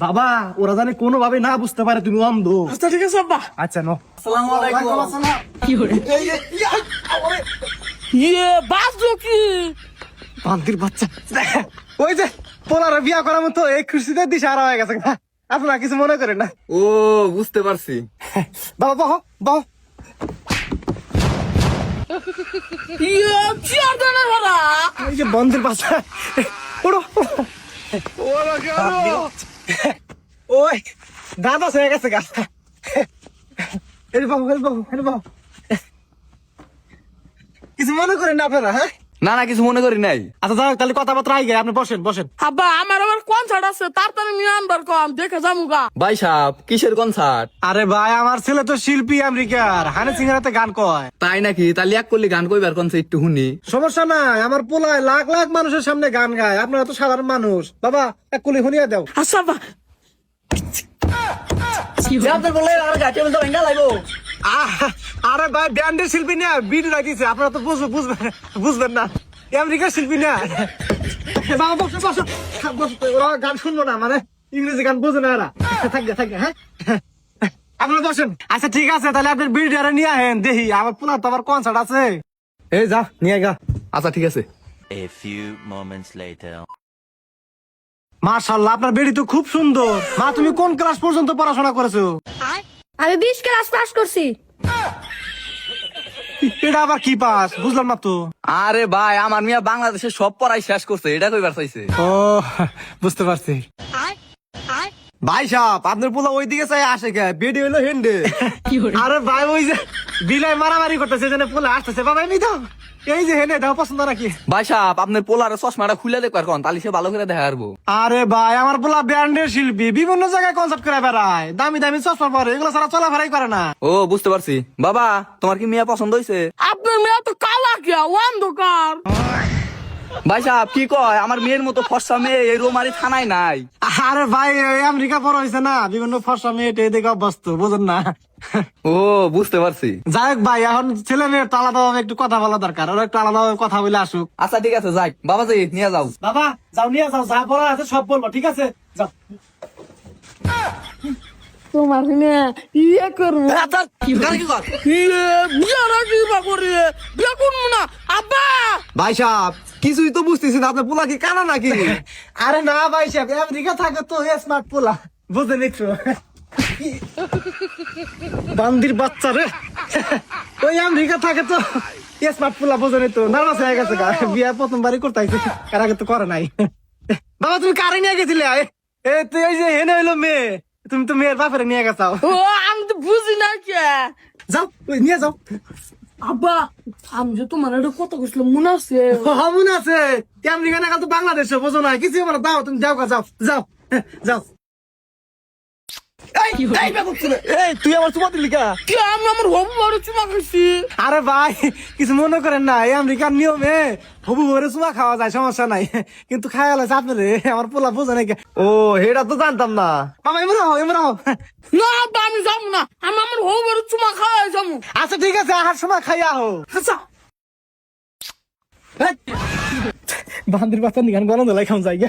বাবা ওরা জানে কোনো ভাবে না বুঝতে পারে তুমি অন্ধ। আচ্ছা ঠিক আছে আব্বা। আচ্ছা নো। আসসালামু আলাইকুম। ওয়ালাইকুম আসসালাম। কি হরে বাজলো কি বান্দির বাচ্চা। ওই যে পোলার বিয়া করার মতো এই খুশিতে দিশা হারা হয়ে গেছে। আপনারা কিছু মনে করেন না। ও বুঝতে পারছি। বাবা বহ বহ। চেয়ার দেন ওরা এই যে বন্দির বাচ্চা ওড়ো ওরা কেন? ওই দাদা হয়ে গেছে গা। কিছু মনে করেন না আপনারা? হ্যাঁ না না কিছু মনে করি নাই। আচ্ছা যাও তাহলে কথাবার্তা আগে আপনি বসেন বসেন। আব্বা আমার আবার কনসার্ট আছে তাড়াতাড়ি নিয়ে আনবার কম দেখে যামুগা। ভাই সাহেব কিসের কনসার্ট? আরে ভাই আমার ছেলে তো শিল্পী আমেরিকার, হানি সিংহারাতে গান কয়। তাই নাকি? তাহলে এক করলে গান কইবার কনসার্ট একটু শুনি। সমস্যা নাই, আমার পোলায় লাখ লাখ মানুষের সামনে গান গায়, আপনারা তো সাধারণ মানুষ। বাবা এক কুলি শুনিয়া দাও। আচ্ছা আব্বা আরে ভাই ব্যান্ডের শিল্পী না, বিট রাখিছে, আপনারা তো বুঝবেন না, আমেরিকার শিল্পী না। বাবা বসো বসো বসো, ওরা গান শুনবো না, মানে ইংরেজি গান বোঝে না এরা। থাকবে থাকবে, হ্যাঁ আপনারা বসেন। আচ্ছা ঠিক আছে, তাহলে আপনার বিট নিয়ে আহেন, দেখি আমার পোলার তো আবার কনসার্ট আছে। এই যা নিয়ে গা। আচ্ছা ঠিক আছে। A few moments later. মাশাআল্লাহ আপনার বেড়ি তো খুব সুন্দর। মা তুমি কোন ক্লাস পর্যন্ত পড়াশোনা করেছো? আমি 20 ক্লাস পাস করছি। এটা আবার কি পাস বুঝলাম না তো। আরে ভাই আমার মিয়া বাংলাদেশে সব পড়াই শেষ করছে, এটা কইবার চাইছে। ও বুঝতে পারছি। ভাই সাহেব আপনার পোলা ওইদিকে চাই আসে কে, বেডি হইলো হেন্ডে। আরে ভাই ওই যে বিলাই মারামারি করতেছে, যেন পোলা আসতেছে। বাবা এমনি দাও, এই যে হেনে দাও, পছন্দ নাকি? ভাই সাহেব আপনার পোলার চশমাটা খুলে দেখবার কোন, তাহলে সে ভালো করে দেখা পারবো। আরে ভাই আমার পোলা ব্যান্ডের শিল্পী, বিভিন্ন জায়গায় কনসার্ট করে বেড়ায়, দামি দামি চশমা পরে, এগুলো ছাড়া চলাফেরাই করে না। ও বুঝতে পারছি। বাবা তোমার কি মিয়া পছন্দ হয়েছে? আপনার মেয়ে তো কালা কি অন্ধকার। ভাই সাহেব কি কয়, আমার মেয়ের মতো ফর্সা মেয়ে এই রোমারি থানায় নাই। আরে ভাই ওই আমেরিকা পড়া হয়েছে না, বিভিন্ন ফর্সা মেয়ে দেখে অভ্যস্ত, বুঝেন না। ও বুঝতে পারছি। যাই হোক ভাই, এখন ছেলে মেয়ের তো আলাদাভাবে একটু কথা বলা দরকার, ওরা একটু আলাদাভাবে কথা বলে আসুক। আচ্ছা ঠিক আছে যাই, বাবাজি নিয়ে যাও। বাবা যাও নিয়ে যাও, যা বলা আছে সব বলবো, ঠিক আছে যাও। তোমার মেয়ে ইয়ে করবো বিয়ে রাখি বা করি বিয়ে করবো না আব্বা। ভাই সাহেব কিছুই তো বুঝতেছি না, আপনার পোলা কি কানা নাকি? আরে না ভাই সাহেব, আমেরিকা থাকে তো স্মার্ট পোলা, বুঝে নিচ্ছ। বান্দির বাচ্চা রে, ওই আমেরিকা থাকে তো স্মার্ট পোলা, বুঝে নিত। নার্ভাস হয়ে গেছে গা, বিয়ে প্রথমবারই করতে আইছে, এর আগে তো করে নাই। বাবা তুমি কারে নিয়ে গেছিলে? তুই এই যে হেনে হইলো মেয়ে, তুমি তো মেয়ের বাপের নিয়ে গেছাও। ও আমি তো বুঝি না কে। যাও ওই নিয়ে যাও। আব্বা আমি যে তোমার একটা কথা কইছিলাম মনে আছে? মনে আছে, আমেরিকা না তো বাংলাদেশে, বোঝো না কিছু। আমার দাও, তুমি যাও গা, যাও যাও যাও। তুই আমার চুমা দিলি কা? কি আমি আমার হবু বড় চুমা খাইছি। আরে ভাই কিছু মনে করেন না, এই আমেরিকার নিয়মে হবু ভরে চুমা খাওয়া যায়, সমস্যা নাই, কিন্তু খাওয়া লাগছে আপনারে, আমার পোলা বোঝে নাকি। ও এটা তো জানতাম না। মামা এমন হও এমন হও। না আব্বা আমি যাবো না, আমি আমার হবু বড় চুমা খাওয়াই যাবো। আচ্ছা ঠিক আছে, আহার সময় খাইয়া হো। আচ্ছা বান্দির বাচ্চা নিগান গরম দিলাই খাম যাই গে।